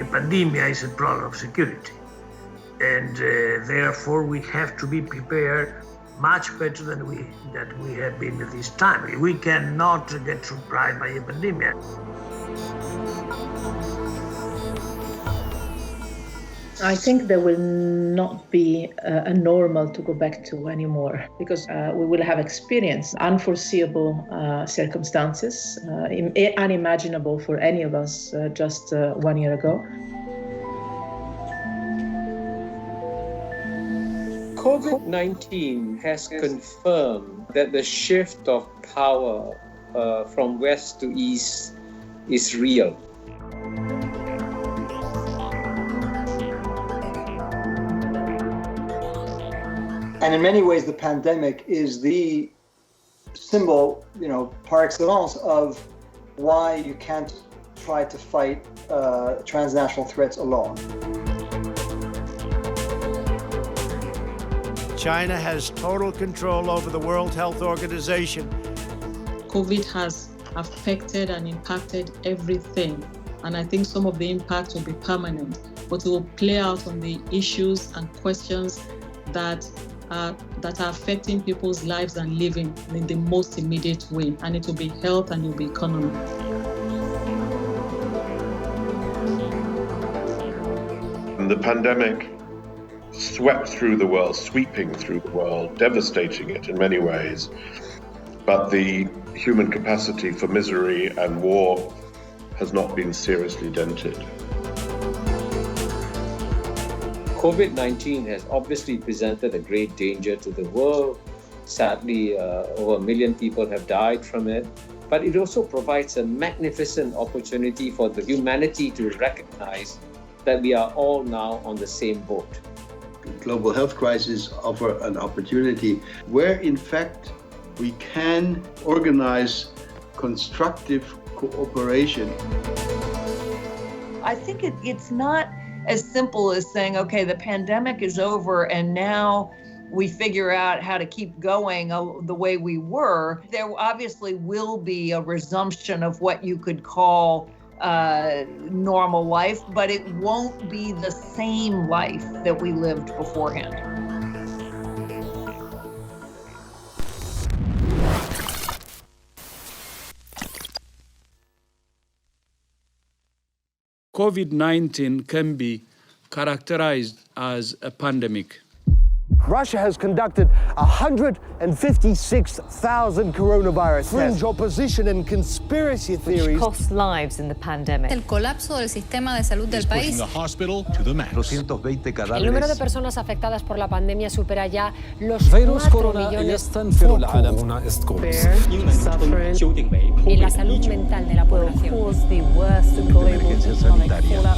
pandemic is a problem of security. And therefore we have to be prepared much better than we have been at this time. We cannot get surprised by a pandemic. I think there will not be a normal to go back to anymore, because we will have experienced unforeseeable circumstances, unimaginable for any of us just 1 year ago. COVID-19 has confirmed that the shift of power from west to east is real. And in many ways, the pandemic is the symbol, par excellence, of why you can't try to fight transnational threats alone. China has total control over the World Health Organization. COVID has affected and impacted everything. And I think some of the impact will be permanent, but it will play out on the issues and questions that are affecting people's lives and living in the most immediate way. And it will be health and it will be economy. The pandemic swept through the world, sweeping through the world, devastating it in many ways. But the human capacity for misery and war has not been seriously dented. COVID-19 has obviously presented a great danger to the world. Sadly, over 1 million people have died from it. But it also provides a magnificent opportunity for the humanity to recognize that we are all now on the same boat. Global health crises offer an opportunity where, in fact, we can organize constructive cooperation. I think it's not as simple as saying, okay, the pandemic is over and now we figure out how to keep going the way we were. There obviously will be a resumption of what you could call normal life, but it won't be the same life that we lived beforehand. COVID-19 can be characterized as a pandemic. Russia has conducted 156,000 coronavirus fringe opposition and conspiracy theories. Which cost lives in the pandemic. El colapso del sistema de salud del país. The hospital to the max. 220 cadáveres. El número de personas afectadas por la pandemia supera ya los 4 millones. En la salud mental de la población. Emergencia sanitaria.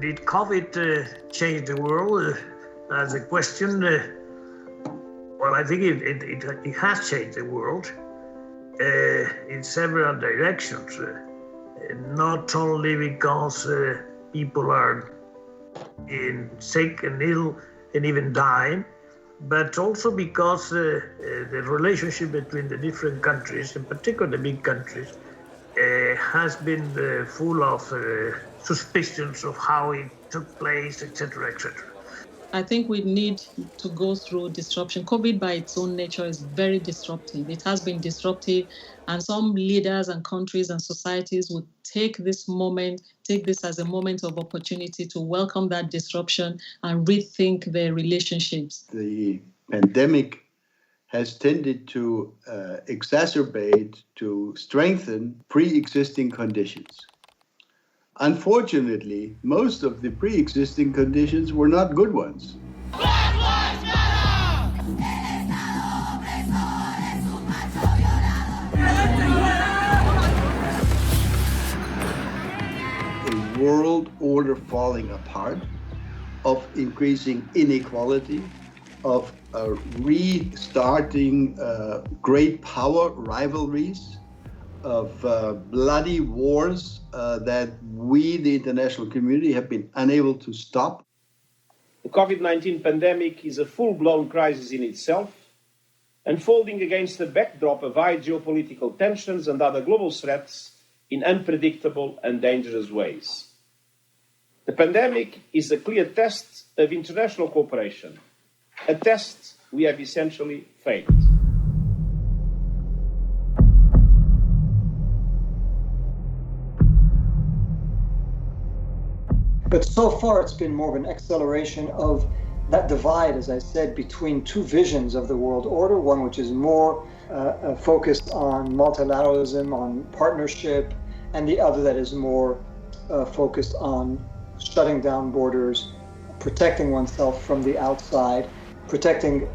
Did COVID change the world? As a question, well, I think it has changed the world in several directions. Not only because people are sick and ill and even dying, but also because the relationship between the different countries, in particular the big countries, has been full of suspicions of how it took place, etc., etc. I think we need to go through disruption. COVID by its own nature is very disruptive. It has been disruptive, and some leaders and countries and societies would take this as a moment of opportunity to welcome that disruption and rethink their relationships. The pandemic has tended to exacerbate, to strengthen pre-existing conditions. Unfortunately, most of the pre-existing conditions were not good ones. A world order falling apart, of increasing inequality, of restarting great power rivalries, of bloody wars that we, the international community, have been unable to stop. The COVID-19 pandemic is a full-blown crisis in itself, unfolding against the backdrop of high geopolitical tensions and other global threats, in unpredictable and dangerous ways. The pandemic is a clear test of international cooperation, a test we have essentially failed. But so far, it's been more of an acceleration of that divide, as I said, between two visions of the world order, one which is more focused on multilateralism, on partnership, and the other that is more focused on shutting down borders, protecting oneself from the outside, putting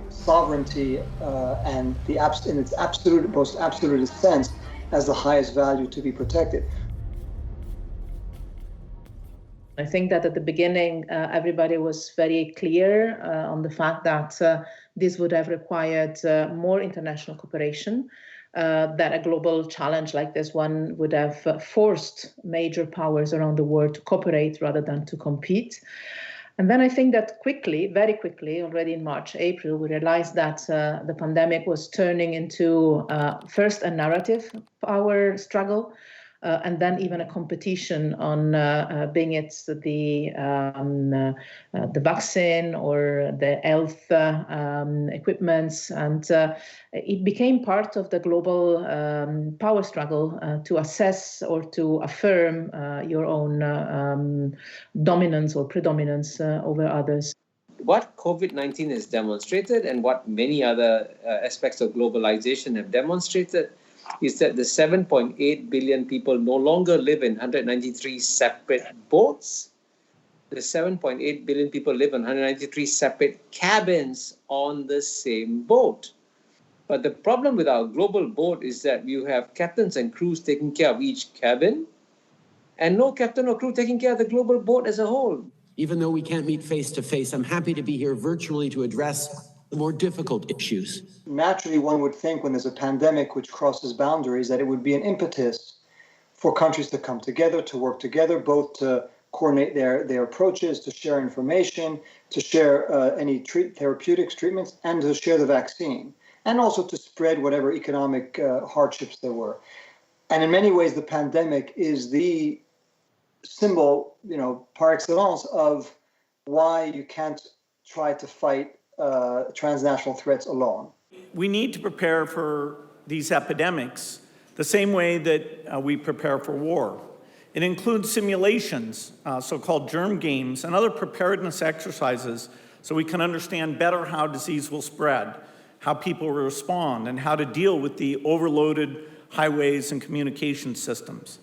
sovereignty and in its most absolutist sense as the highest value to be protected. I think that at the beginning, everybody was very clear on the fact that this would have required more international cooperation, that a global challenge like this one would have forced major powers around the world to cooperate rather than to compete. And then I think that very quickly, already in March, April, we realized that the pandemic was turning into first a narrative power struggle, and then even a competition on being it the vaccine or the health equipments, and it became part of the global power struggle to assess or to affirm your own dominance or predominance over others. What COVID-19 has demonstrated, and what many other aspects of globalization have demonstrated, is that the 7.8 billion people no longer live in 193 separate boats. The 7.8 billion people live in 193 separate cabins on the same boat. But the problem with our global boat is that you have captains and crews taking care of each cabin, and no captain or crew taking care of the global boat as a whole. Even though we can't meet face to face, I'm happy to be here virtually to address the more difficult issues. Naturally, one would think when there's a pandemic which crosses boundaries that it would be an impetus for countries to come together, to work together, both to coordinate their approaches, to share information, to share any therapeutics, treatments, and to share the vaccine, and also to spread whatever economic hardships there were. And in many ways, the pandemic is the symbol, par excellence, of why you can't try to fight transnational threats alone. We need to prepare for these epidemics the same way that we prepare for war. It includes simulations, so-called germ games, and other preparedness exercises so we can understand better how disease will spread, how people will respond, and how to deal with the overloaded highways and communication systems.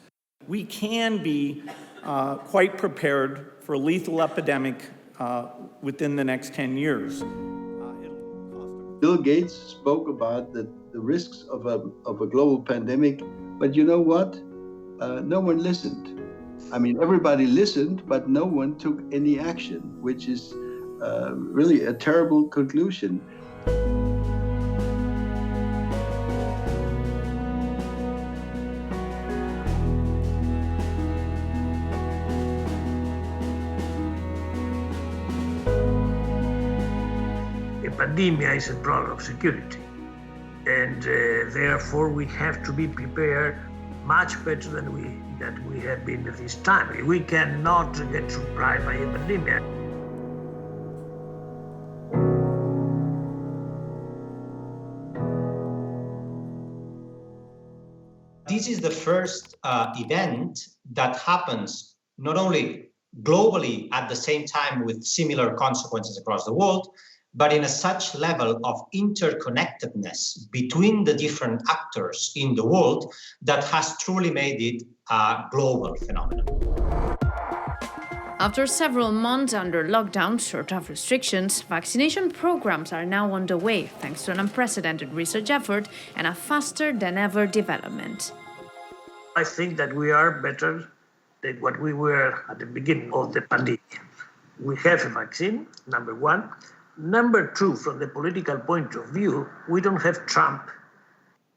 We can be quite prepared for a lethal epidemic within the next 10 years. Bill Gates spoke about the risks of a global pandemic, but you know what? No one listened. I mean, everybody listened, but no one took any action, which is really a terrible conclusion. Pandemia is a problem of security, and therefore we have to be prepared much better than we have been at this time. We cannot get surprised by a pandemic. This is the first event that happens not only globally at the same time with similar consequences across the world, but in a such level of interconnectedness between the different actors in the world that has truly made it a global phenomenon. After several months under lockdown, short of restrictions, vaccination programs are now underway thanks to an unprecedented research effort and a faster than ever development. I think that we are better than what we were at the beginning of the pandemic. We have a vaccine, number one. Number two, from the political point of view, we don't have Trump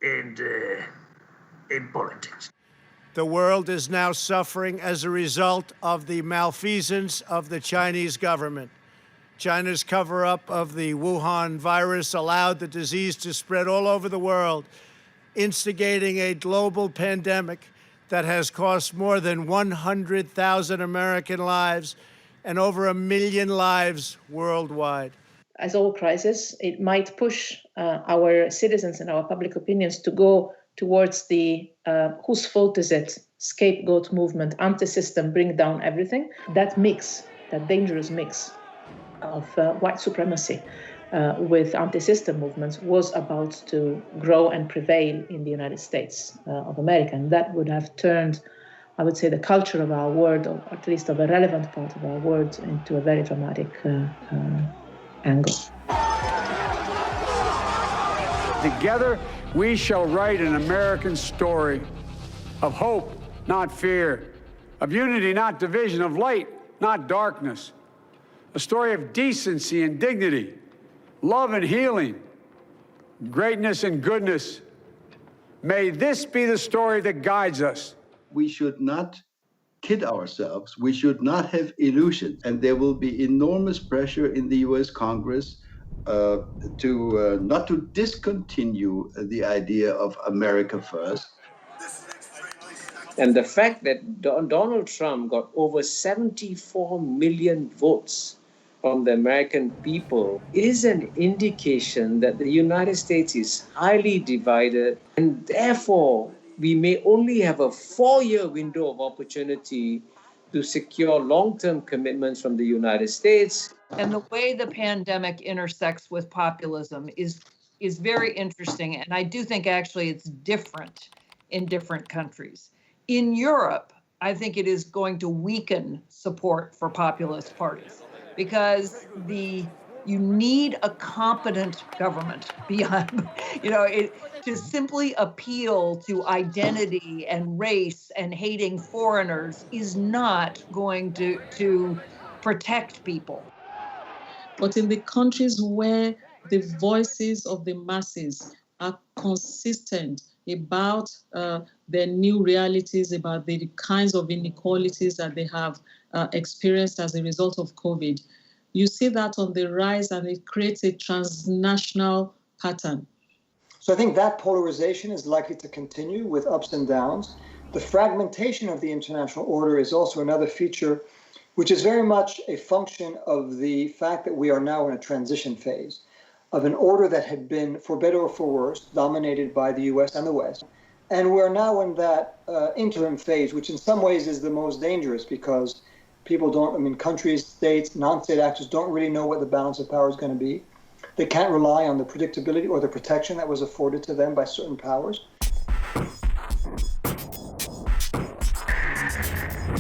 in politics. The world is now suffering as a result of the malfeasance of the Chinese government. China's cover-up of the Wuhan virus allowed the disease to spread all over the world. instigating a global pandemic that has cost more than 100,000 American lives and over 1 million lives worldwide. As all crises, it might push our citizens and our public opinions to go towards the whose fault is it, scapegoat movement, anti-system, bring down everything. That mix, that dangerous mix of white supremacy with anti-system movements was about to grow and prevail in the United States of America. And that would have turned, I would say, the culture of our world, or at least of a relevant part of our world, into a very dramatic angle. Together, we shall write an American story of hope, not fear, of unity, not division, of light, not darkness, a story of decency and dignity, love and healing, greatness and goodness. May this be the story that guides us. We should not kid ourselves. We should not have illusions. And there will be enormous pressure in the US Congress to not to discontinue the idea of America first. And the fact that Donald Trump got over 74 million votes from the American people is an indication that the United States is highly divided, and therefore we may only have a 4-year window of opportunity to secure long-term commitments from the United States. And the way the pandemic intersects with populism is very interesting. And I do think actually it's different in different countries. In Europe, I think it is going to weaken support for populist parties because you need a competent government beyond, to simply appeal to identity and race and hating foreigners is not going to protect people. But in the countries where the voices of the masses are consistent about their new realities, about the kinds of inequalities that they have experienced as a result of COVID, you see that on the rise, and it creates a transnational pattern. So I think that polarization is likely to continue with ups and downs. The fragmentation of the international order is also another feature, which is very much a function of the fact that we are now in a transition phase of an order that had been, for better or for worse, dominated by the US and the West. And we're now in that interim phase, which in some ways is the most dangerous because people countries, states, non-state actors don't really know what the balance of power is going to be. They can't rely on the predictability or the protection that was afforded to them by certain powers.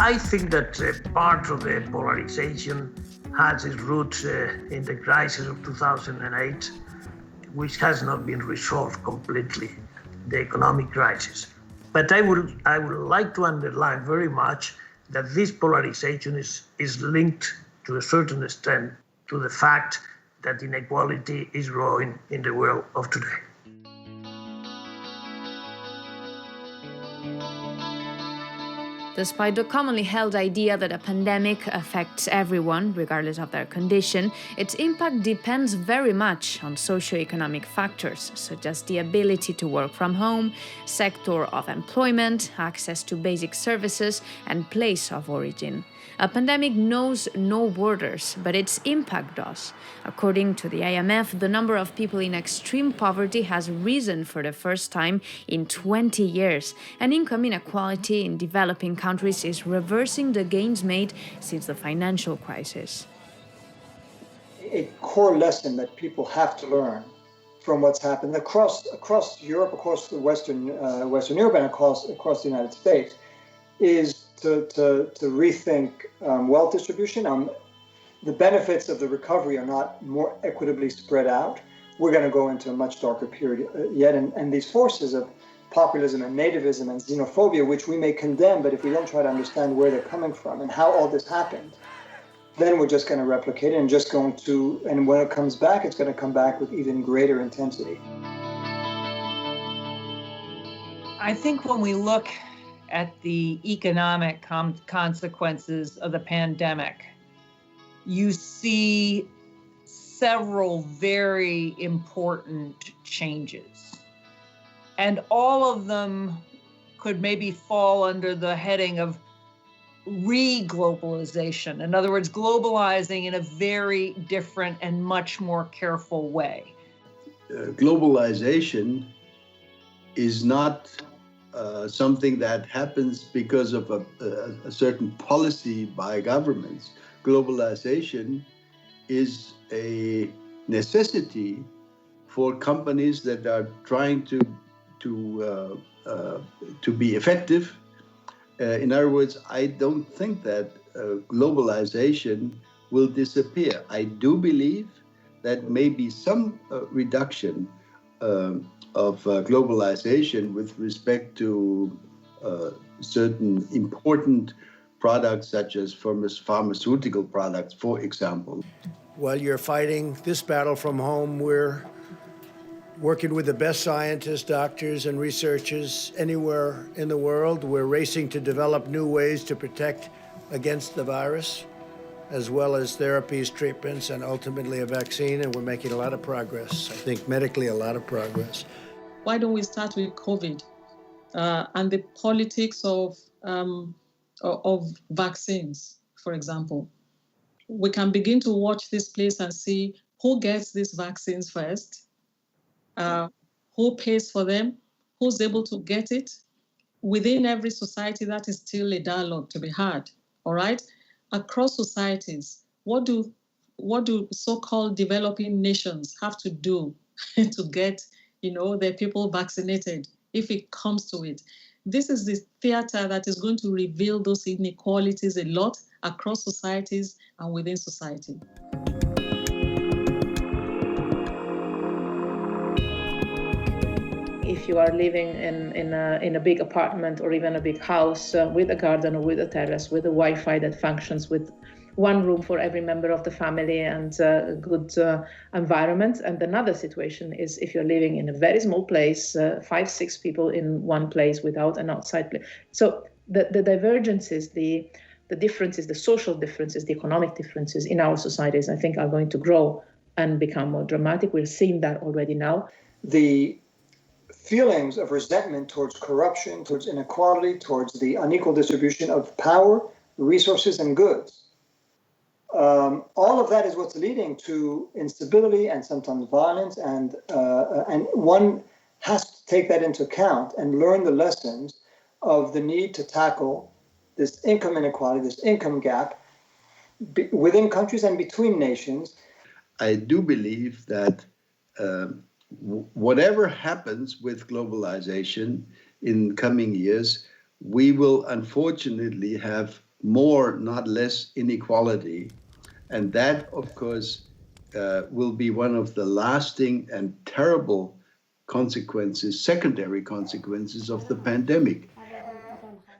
I think that part of the polarization has its roots in the crisis of 2008, which has not been resolved completely, the economic crisis. But I would like to underline very much that this polarization is linked to a certain extent to the fact that inequality is growing in the world of today. Despite the commonly held idea that a pandemic affects everyone, regardless of their condition, its impact depends very much on socioeconomic factors, such as the ability to work from home, sector of employment, access to basic services, and place of origin. A pandemic knows no borders, but its impact does. According to the IMF, the number of people in extreme poverty has risen for the first time in 20 years, and income inequality in developing countries is reversing the gains made since the financial crisis. A core lesson that people have to learn from what's happened across Europe, across the Western Europe, and across the United States is to rethink wealth distribution. The benefits of the recovery are not more equitably spread out. We're going to go into a much darker period yet. And these forces of populism and nativism and xenophobia, which we may condemn, but if we don't try to understand where they're coming from and how all this happened, then we're just going to replicate it and when it comes back, it's going to come back with even greater intensity. I think when we look at the economic consequences of the pandemic, you see several very important changes. And all of them could maybe fall under the heading of re-globalization. In other words, globalizing in a very different and much more careful way. Globalization is not something that happens because of a certain policy by governments. Globalization is a necessity for companies that are trying to be effective. In other words, I don't think that globalization will disappear. I do believe that maybe some reduction of globalization with respect to certain important products such as pharmaceutical products, for example. While you're fighting this battle from home, we're working with the best scientists, doctors, and researchers anywhere in the world. We're racing to develop new ways to protect against the virus, as well as therapies, treatments, and ultimately a vaccine, and we're making a lot of progress. I think medically a lot of progress. Why don't we start with COVID and the politics of vaccines, for example? We can begin to watch this place and see who gets these vaccines first, who pays for them, who's able to get it. Within every society, that is still a dialogue to be had, all right? Across societies, what do so-called developing nations have to do to get, their people vaccinated, if it comes to it? This is the theater that is going to reveal those inequalities a lot across societies and within society. If you are living in a big apartment or even a big house with a garden or with a terrace, with a Wi-Fi that functions, with one room for every member of the family and a good environment. And another situation is if you're living in a very small place, 5-6 people in one place without an outside place. So the divergences, the differences, the social differences, the economic differences in our societies, I think are going to grow and become more dramatic. We're seeing that already now. The feelings of resentment towards corruption, towards inequality, towards the unequal distribution of power, resources, and goods. All of that is what's leading to instability and sometimes violence, and one has to take that into account and learn the lessons of the need to tackle this income inequality, this income gap within countries and between nations. I do believe that whatever happens with globalization in coming years, we will unfortunately have more, not less, inequality. And that, of course, will be one of the lasting and terrible consequences, secondary consequences of the pandemic.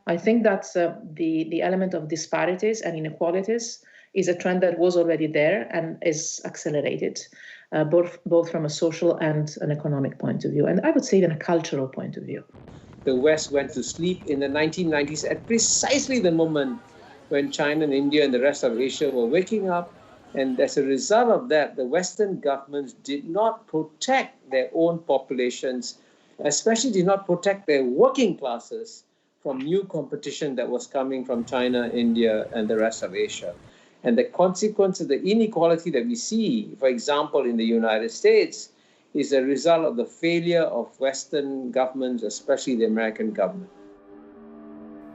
I think that's the element of disparities and inequalities is a trend that was already there and is accelerated, both from a social and an economic point of view, and I would say even a cultural point of view. The West went to sleep in the 1990s at precisely the moment when China and India and the rest of Asia were waking up. And as a result of that, the Western governments did not protect their own populations, especially did not protect their working classes from new competition that was coming from China, India, and the rest of Asia. And the consequence of the inequality that we see, for example, in the United States, is a result of the failure of Western governments, especially the American government.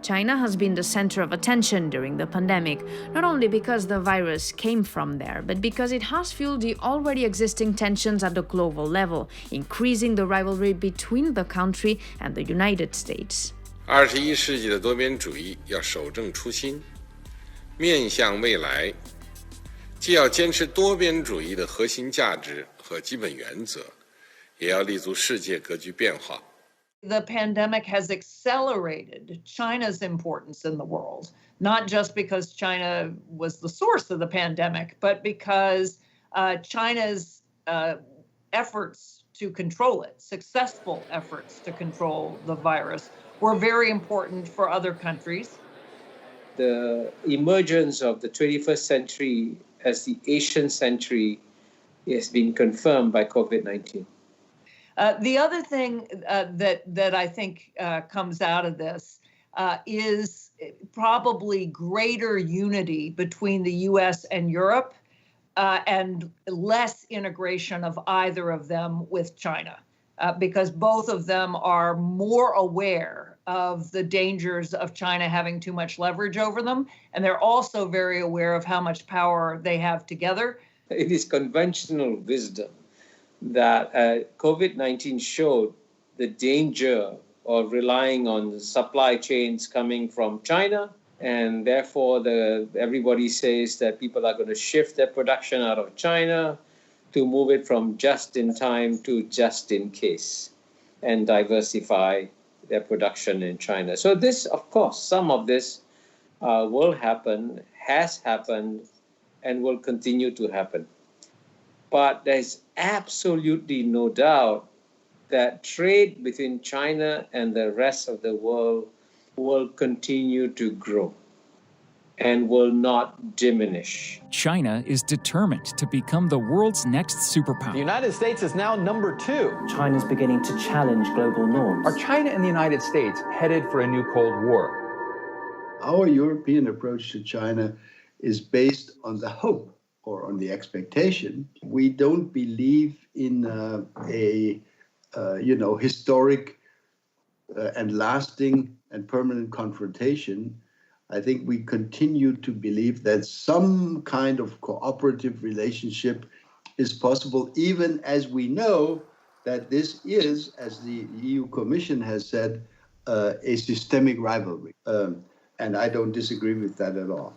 China has been the center of attention during the pandemic, not only because the virus came from there, but because it has fueled the already existing tensions at the global level, increasing the rivalry between the country and the United States. 21世纪的多边主义要守正初心，面向未来，既要坚持多边主义的核心价值和基本原则，也要立足世界格局变化。 The pandemic has accelerated China's importance in the world, not just because China was the source of the pandemic, but because China's efforts to control it, successful efforts to control the virus, were very important for other countries. The emergence of the 21st century as the Asian century has been confirmed by COVID-19. The other thing that I think comes out of this is probably greater unity between the U.S. and Europe and less integration of either of them with China, because both of them are more aware of the dangers of China having too much leverage over them, and they're also very aware of how much power they have together. It is conventional wisdom that COVID-19 showed the danger of relying on the supply chains coming from China, and therefore everybody says that people are going to shift their production out of China to move it from just in time to just in case and diversify their production in China. So this, of course, some of this will happen, has happened, and will continue to happen. But there's absolutely no doubt that trade between China and the rest of the world will continue to grow and will not diminish. China is determined to become the world's next superpower. The United States is now number 2. China's beginning to challenge global norms. Are China and the United States headed for a new Cold War? Our European approach to China is based on the hope or on the expectation. We don't believe in a historic and lasting and permanent confrontation. I think we continue to believe that some kind of cooperative relationship is possible, even as we know that this is, as the EU Commission has said, a systemic rivalry. And I don't disagree with that at all.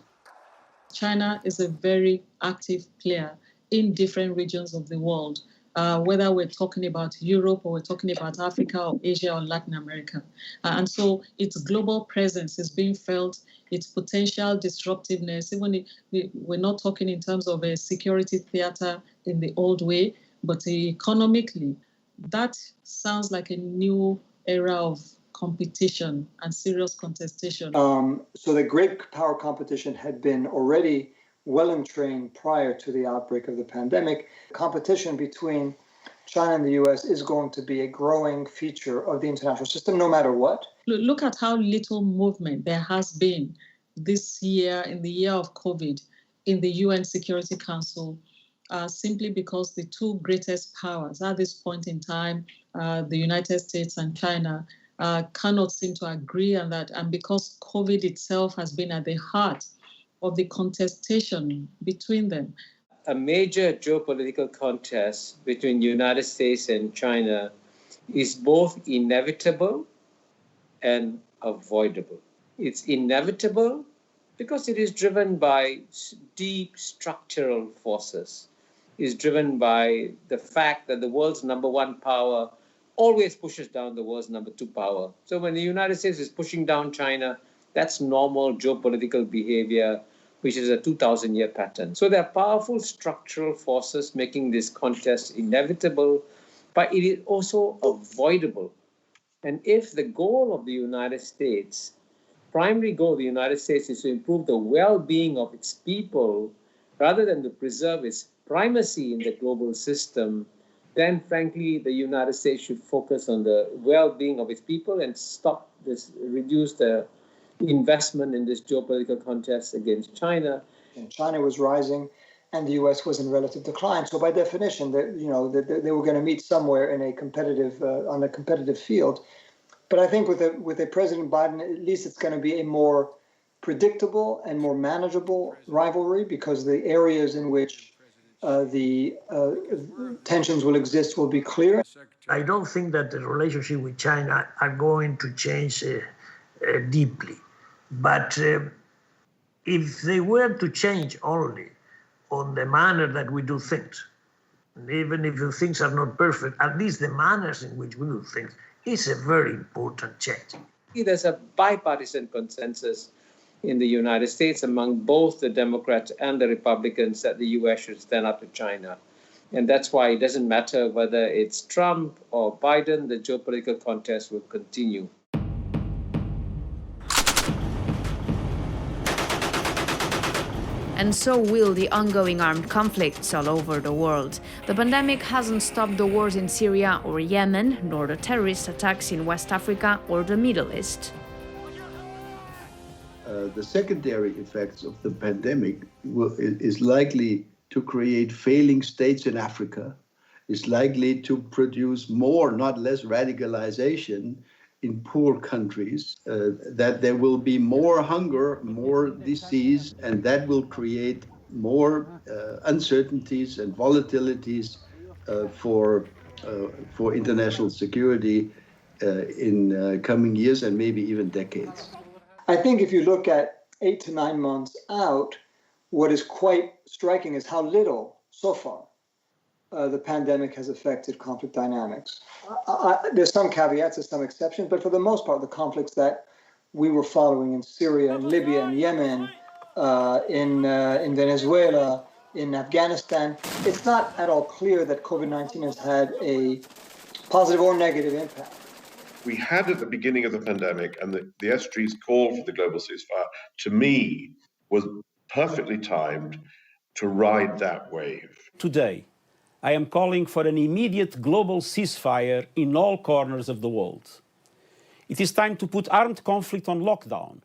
China is a very active player in different regions of the world, whether we're talking about Europe or we're talking about Africa or Asia or Latin America. And so its global presence is being felt, its potential disruptiveness, even if we're not talking in terms of a security theater in the old way, but economically, that sounds like a new era of competition and serious contestation. So the great power competition had been already well entrained prior to the outbreak of the pandemic. Competition between China and the US is going to be a growing feature of the international system, no matter what. Look at how little movement there has been this year, in the year of COVID, in the UN Security Council, simply because the two greatest powers at this point in time, the United States and China, cannot seem to agree on that. And because COVID itself has been at the heart of the contestation between them. A major geopolitical contest between the United States and China is both inevitable and avoidable. It's inevitable because it is driven by deep structural forces. It's driven by the fact that the world's number one power always pushes down the world's number two power. So when the United States is pushing down China, that's normal geopolitical behavior, which is a 2,000-year pattern. So there are powerful structural forces making this contest inevitable, but it is also avoidable. And if the goal of the United States, primary goal of the United States is to improve the well-being of its people, rather than to preserve its primacy in the global system, then frankly, the United States should focus on the well-being of its people and reduce the investment in this geopolitical contest against China. And China was rising and the US was in relative decline. So by definition, they were going to meet somewhere in a competitive, on a competitive field. But I think with a President Biden, at least it's going to be a more predictable and more manageable rivalry, because the areas in which the tensions will exist will be clear. I don't think that the relationship with China are going to change deeply. But if they were to change only on the manner that we do things, and even if the things are not perfect, at least the manners in which we do things is a very important change. There's a bipartisan consensus in the United States among both the Democrats and the Republicans that the US should stand up to China. And that's why it doesn't matter whether it's Trump or Biden, the geopolitical contest will continue. And so will the ongoing armed conflicts all over the world. The pandemic hasn't stopped the wars in Syria or Yemen, nor the terrorist attacks in West Africa or the Middle East. The secondary effects of the pandemic is likely to create failing states in Africa, is likely to produce more, not less, radicalization in poor countries, that there will be more hunger, more disease, and that will create more uncertainties and volatilities for international security in coming years and maybe even decades. I think if you look at 8 to 9 months out, what is quite striking is how little, so far, the pandemic has affected conflict dynamics. There's some caveats, there's some exceptions, but for the most part, the conflicts that we were following in Syria, and Libya, and Yemen, in Venezuela, in Afghanistan, it's not at all clear that COVID-19 has had a positive or negative impact. We had at the beginning of the pandemic, and the SG's call for the global ceasefire, to me, was perfectly timed to ride that wave. Today, I am calling for an immediate global ceasefire in all corners of the world. It is time to put armed conflict on lockdown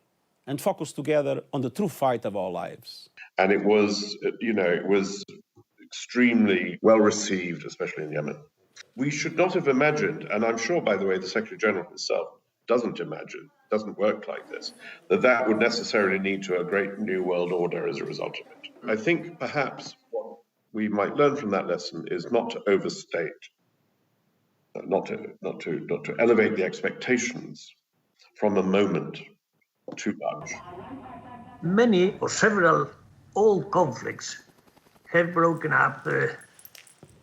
and focus together on the true fight of our lives. And it was, it was extremely well received, especially in Yemen. We should not have imagined, and I'm sure, by the way, the Secretary General himself doesn't work like this, that would necessarily lead to a great new world order as a result of it. I think perhaps what we might learn from that lesson is not to overstate, not to elevate the expectations from a moment too much. Many or several old conflicts have broken up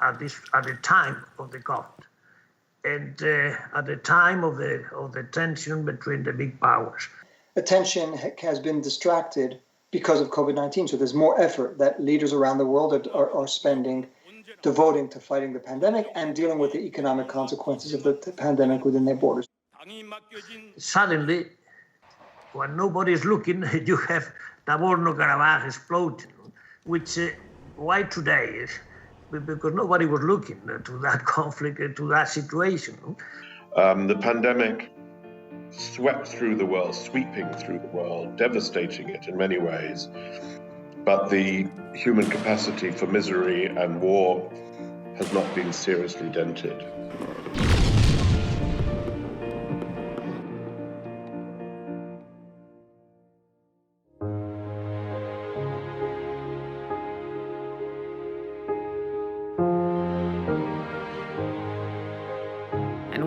at the time of the conflict, and at the time of the tension between the big powers. Attention has been distracted because of COVID-19, so there's more effort that leaders around the world are spending, devoting to fighting the pandemic and dealing with the economic consequences of the pandemic within their borders. Suddenly, when nobody is looking, you have Nagorno-Karabakh exploding, which why today? Because nobody was looking to that conflict, to that situation. The pandemic swept through the world, sweeping through the world, devastating it in many ways. But the human capacity for misery and war has not been seriously dented.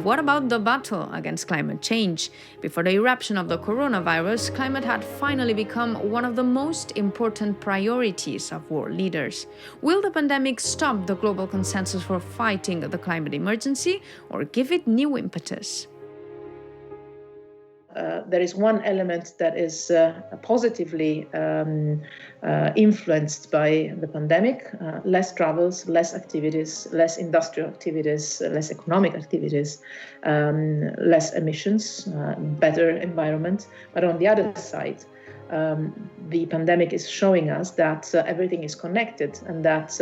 What about the battle against climate change? Before the eruption of the coronavirus, climate had finally become one of the most important priorities of world leaders. Will the pandemic stop the global consensus for fighting the climate emergency or give it new impetus? There is one element that is positively influenced by the pandemic, less travels, less activities, less industrial activities, less economic activities, less emissions, better environment. But on the other side, the pandemic is showing us that everything is connected and that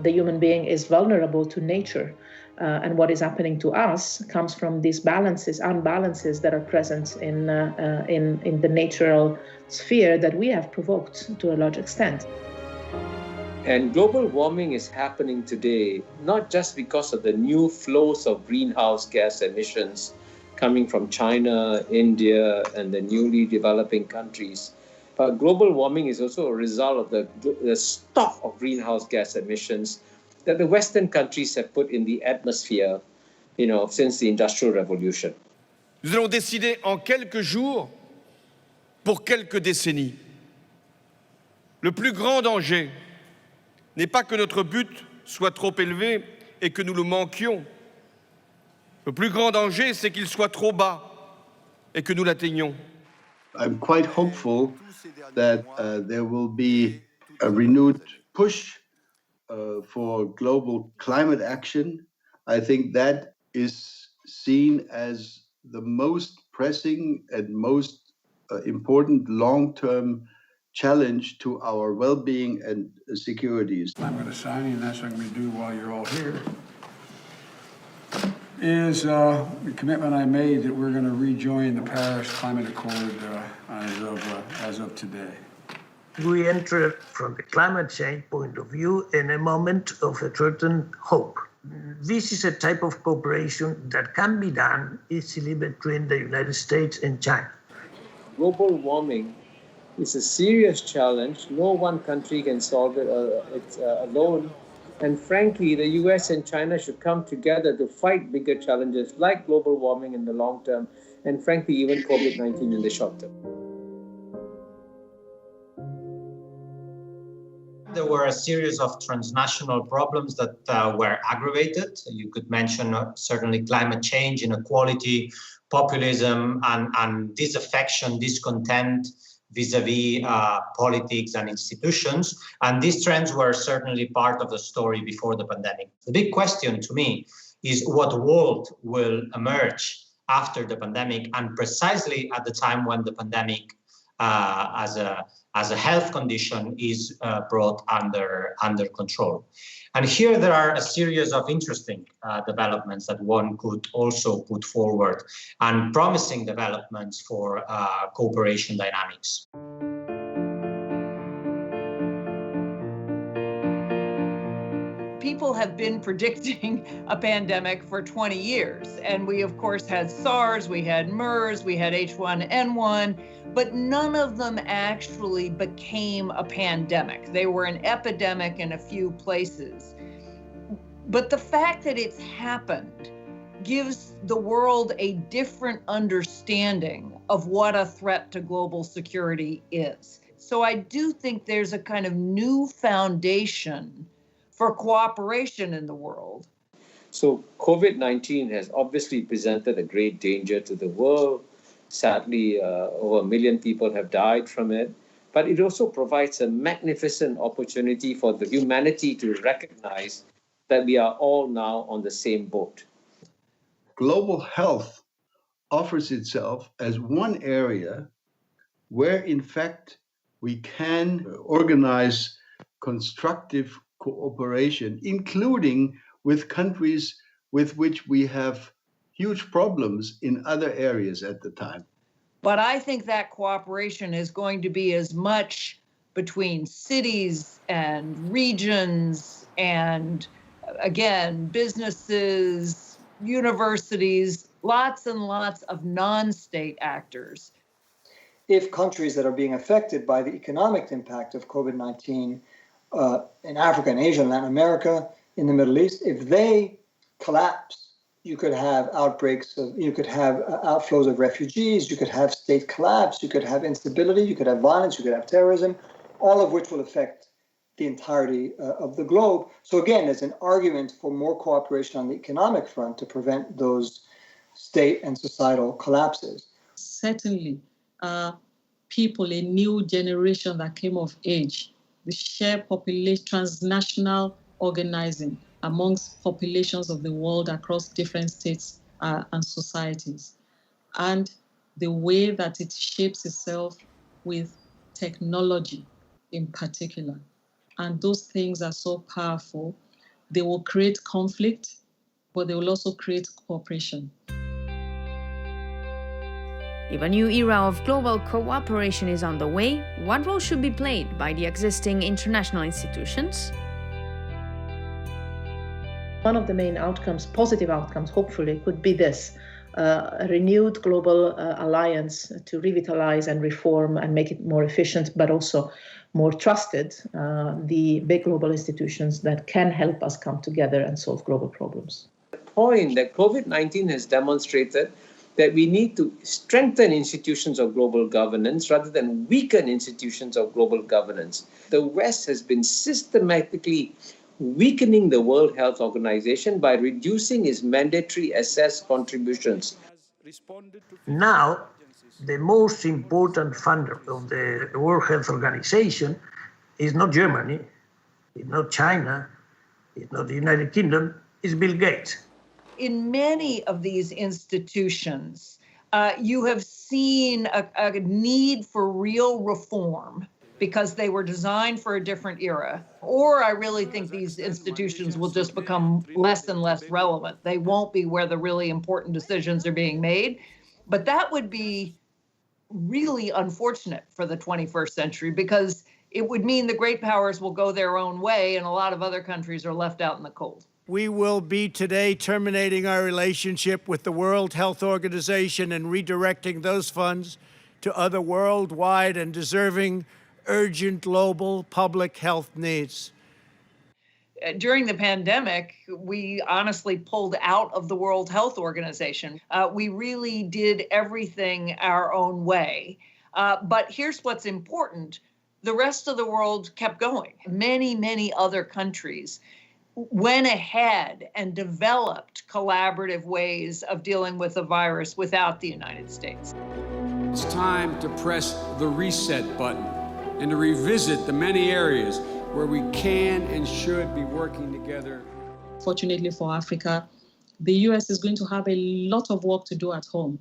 the human being is vulnerable to nature. And what is happening to us comes from these unbalances that are present in the natural sphere that we have provoked to a large extent. And global warming is happening today, not just because of the new flows of greenhouse gas emissions coming from China, India, and the newly developing countries, but global warming is also a result of the stock of greenhouse gas emissions that the Western countries have put in the atmosphere, since the Industrial Revolution. Nous allons décider en quelques jours pour quelques décennies. Le plus grand danger n'est pas que notre but soit trop élevé et que nous le manquions. Le plus grand danger, c'est qu'il soit trop bas et que nous l'atteignions. I'm quite hopeful that there will be a renewed push for global climate action. I think that is seen as the most pressing and most important long-term challenge to our well-being and security. I'm going to sign, and that's what I'm going to do while you're all here, is the commitment I made that we're going to rejoin the Paris Climate Accord as of today. We enter from the climate change point of view in a moment of a certain hope. This is a type of cooperation that can be done easily between the United States and China. Global warming is a serious challenge. No one country can solve it alone. And frankly, the US and China should come together to fight bigger challenges like global warming in the long term, and frankly, even COVID-19 in the short term. There were a series of transnational problems that were aggravated. You could mention certainly climate change, inequality, populism, and disaffection, discontent vis-a-vis politics and institutions. And these trends were certainly part of the story before the pandemic. The big question to me is what world will emerge after the pandemic, and precisely at the time when the pandemic as a health condition is brought under control. And here there are a series of interesting developments that one could also put forward, and promising developments for cooperation dynamics. People have been predicting a pandemic for 20 years. And we, of course, had SARS, we had MERS, we had H1N1, but none of them actually became a pandemic. They were an epidemic in a few places. But the fact that it's happened gives the world a different understanding of what a threat to global security is. So I do think there's a kind of new foundation for cooperation in the world. So COVID-19 has obviously presented a great danger to the world. Sadly, over 1 million people have died from it. But it also provides a magnificent opportunity for the humanity to recognize that we are all now on the same boat. Global health offers itself as one area where, in fact, we can organize constructive cooperation, including with countries with which we have huge problems in other areas at the time. But I think that cooperation is going to be as much between cities and regions and, again, businesses, universities, lots and lots of non-state actors. If countries that are being affected by the economic impact of COVID-19 in Africa and Asia and Latin America, in the Middle East, if they collapse, you could have outbreaks you could have outflows of refugees, you could have state collapse, you could have instability, you could have violence, you could have terrorism, all of which will affect the entirety of the globe. So again, there's an argument for more cooperation on the economic front to prevent those state and societal collapses. Certainly, people, a new generation that came of age, the shared population, transnational organizing amongst populations of the world across different states and societies, and the way that it shapes itself with technology in particular. And those things are so powerful. They will create conflict, but they will also create cooperation. If a new era of global cooperation is on the way, what role should be played by the existing international institutions? One of the main outcomes, positive outcomes, hopefully, could be this, a renewed global alliance to revitalize and reform and make it more efficient, but also more trusted, the big global institutions that can help us come together and solve global problems. The point that COVID-19 has demonstrated that we need to strengthen institutions of global governance rather than weaken institutions of global governance. The West has been systematically weakening the World Health Organization by reducing its mandatory assessed contributions. Now, the most important funder of the World Health Organization is not Germany, it's not China, it's not the United Kingdom, it's Bill Gates. In many of these institutions, you have seen a need for real reform. because they were designed for a different era. Or I really think these institutions will just become less and less relevant. They won't be where the really important decisions are being made. But that would be really unfortunate for the 21st century, because it would mean the great powers will go their own way and a lot of other countries are left out in the cold. We will be today terminating our relationship with the World Health Organization and redirecting those funds to other worldwide and deserving urgent global public health needs. During the pandemic, we honestly pulled out of the World Health Organization. We really did everything our own way. But here's what's important. The rest of the world kept going. Many, many other countries went ahead and developed collaborative ways of dealing with the virus without the United States. It's time to press the reset button and to revisit the many areas where we can and should be working together. Fortunately for Africa, the US is going to have a lot of work to do at home,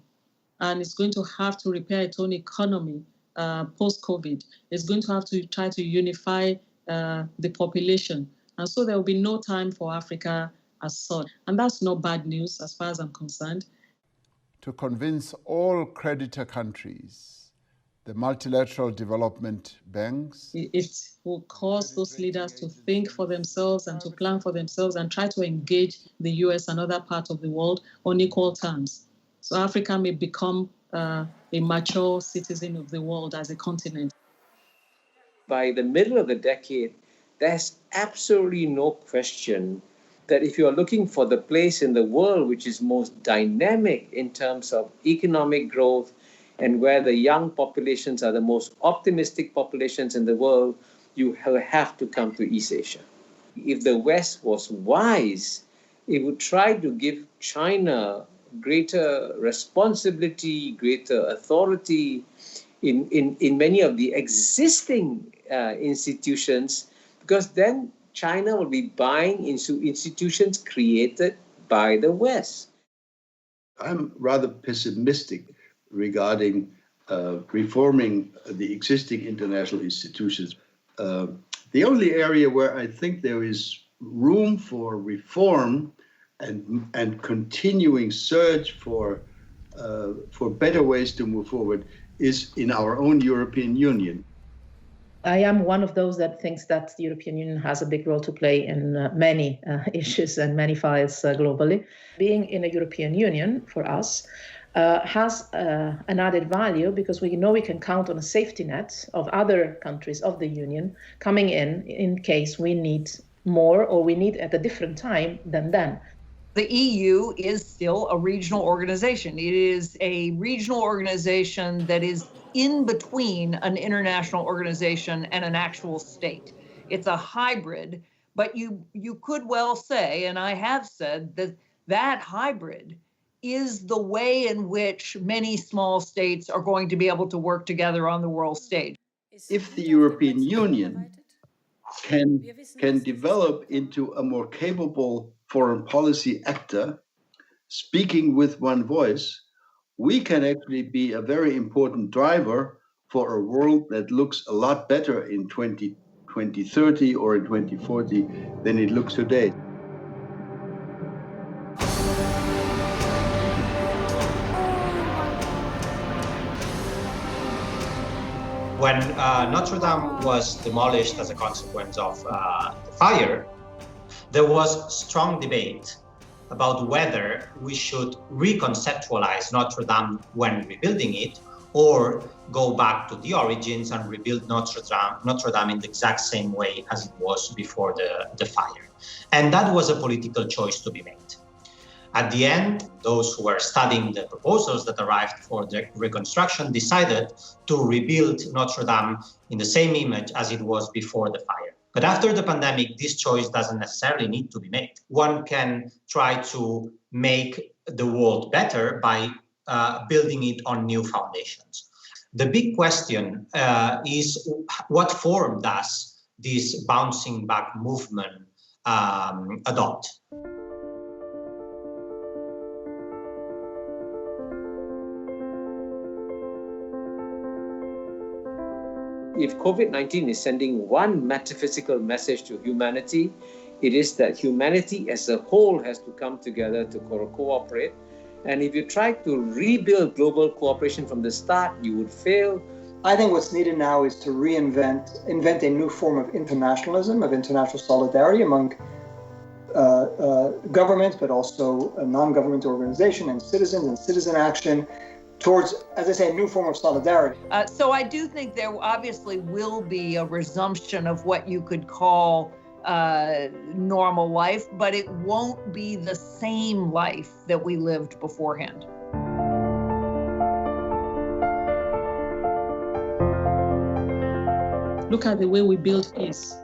and it's going to have to repair its own economy post-COVID. It's going to have to try to unify the population. And so there will be no time for Africa as such. And that's not bad news as far as I'm concerned. To convince all creditor countries, the multilateral development banks. It will cause those leaders to think for themselves and to plan for themselves and try to engage the US and other parts of the world on equal terms. So Africa may become a mature citizen of the world as a continent. By the middle of the decade, there's absolutely no question that if you're looking for the place in the world which is most dynamic in terms of economic growth and where the young populations are the most optimistic populations in the world, you have to come to East Asia. If the West was wise, it would try to give China greater responsibility, greater authority in many of the existing institutions, because then China will be buying into institutions created by the West. I'm rather pessimistic regarding reforming the existing international institutions. The only area where I think there is room for reform and continuing search for better ways to move forward is in our own European Union. I am one of those that thinks that the European Union has a big role to play in many issues and many files globally. Being in a European Union for us has an added value because we know we can count on a safety net of other countries of the Union coming in case we need more or we need at a different time than then. The EU is still a regional organization. It is a regional organization that is in between an international organization and an actual state. It's a hybrid, but you could well say, and I have said, that that hybrid is the way in which many small states are going to be able to work together on the world stage. If the European Union can develop into a more capable foreign policy actor, speaking with one voice, we can actually be a very important driver for a world that looks a lot better in 2030 or in 2040 than it looks today. When Notre Dame was demolished as a consequence of the fire, there was strong debate about whether we should reconceptualize Notre Dame when rebuilding it or go back to the origins and rebuild Notre Dame in the exact same way as it was before the fire. And that was a political choice to be made. At the end, those who were studying the proposals that arrived for the reconstruction decided to rebuild Notre Dame in the same image as it was before the fire. But after the pandemic, this choice doesn't necessarily need to be made. One can try to make the world better by building it on new foundations. The big question is what form does this bouncing back movement adopt? If COVID-19 is sending one metaphysical message to humanity, it is that humanity as a whole has to come together to cooperate. And if you try to rebuild global cooperation from the start, you would fail. I think what's needed now is to invent a new form of internationalism, of international solidarity among governments, but also non-government organizations and citizen action towards, as I say, a new form of solidarity. So I do think there obviously will be a resumption of what you could call normal life, but it won't be the same life that we lived beforehand. Look at the way we build peace.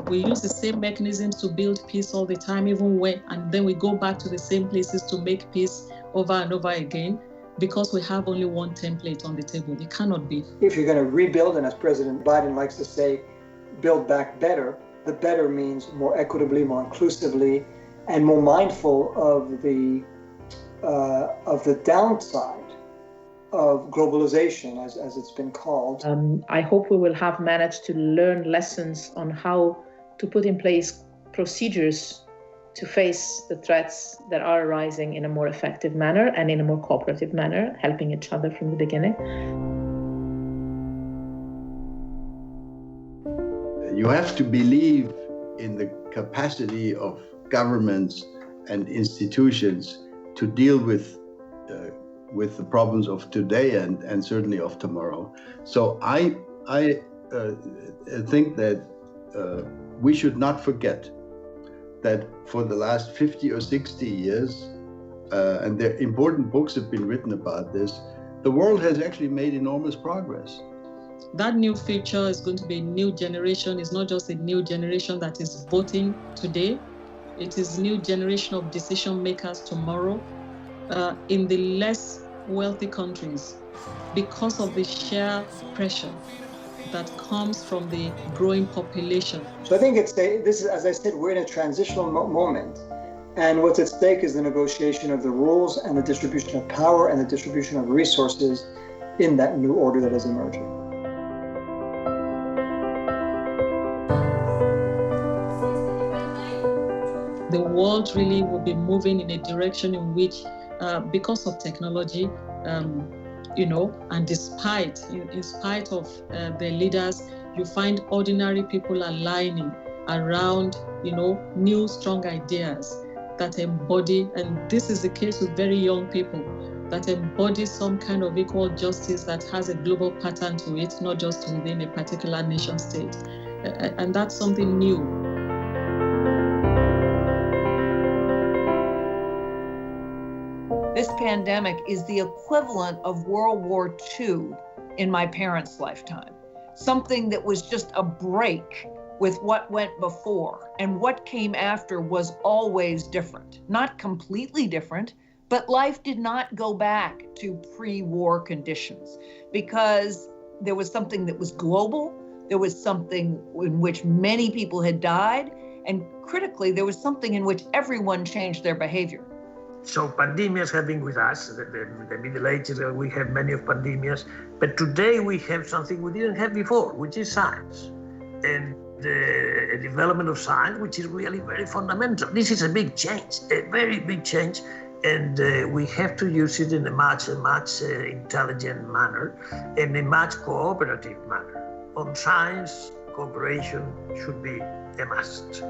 We use the same mechanisms to build peace all the time, and then we go back to the same places to make peace over and over again because we have only one template on the table. It cannot be. If you're going to rebuild, and as President Biden likes to say, build back better, the better means more equitably, more inclusively, and more mindful of the downside of globalization, as it's been called. I hope we will have managed to learn lessons on how to put in place procedures to face the threats that are arising in a more effective manner and in a more cooperative manner, helping each other from the beginning. You have to believe in the capacity of governments and institutions to deal with the problems of today and certainly of tomorrow. So I think that we should not forget that for the last 50 or 60 years, and there important books have been written about this, the world has actually made enormous progress. That new future is going to be a new generation. It's not just a new generation that is voting today. It is a new generation of decision makers tomorrow. In the less wealthy countries, because of the sheer pressure that comes from the growing population. So I think this is, as I said, we're in a transitional moment. And what's at stake is the negotiation of the rules and the distribution of power and the distribution of resources in that new order that is emerging. The world really will be moving in a direction in which, because of technology, and in spite of their leaders, you find ordinary people aligning around, new strong ideas that embody, and this is the case with very young people, that embody some kind of equal justice that has a global pattern to it, not just within a particular nation state. And that's something new. This pandemic is the equivalent of World War II in my parents' lifetime. Something that was just a break with what went before, and what came after was always different. Not completely different, but life did not go back to pre-war conditions because there was something that was global, there was something in which many people had died, and critically, there was something in which everyone changed their behavior. So pandemias have been with us. The Middle Ages, we have many of pandemias, but today we have something we didn't have before, which is science. And the development of science, which is really very fundamental. This is a big change, a very big change, and we have to use it in a much intelligent manner and a much cooperative manner. On science, cooperation should be a must.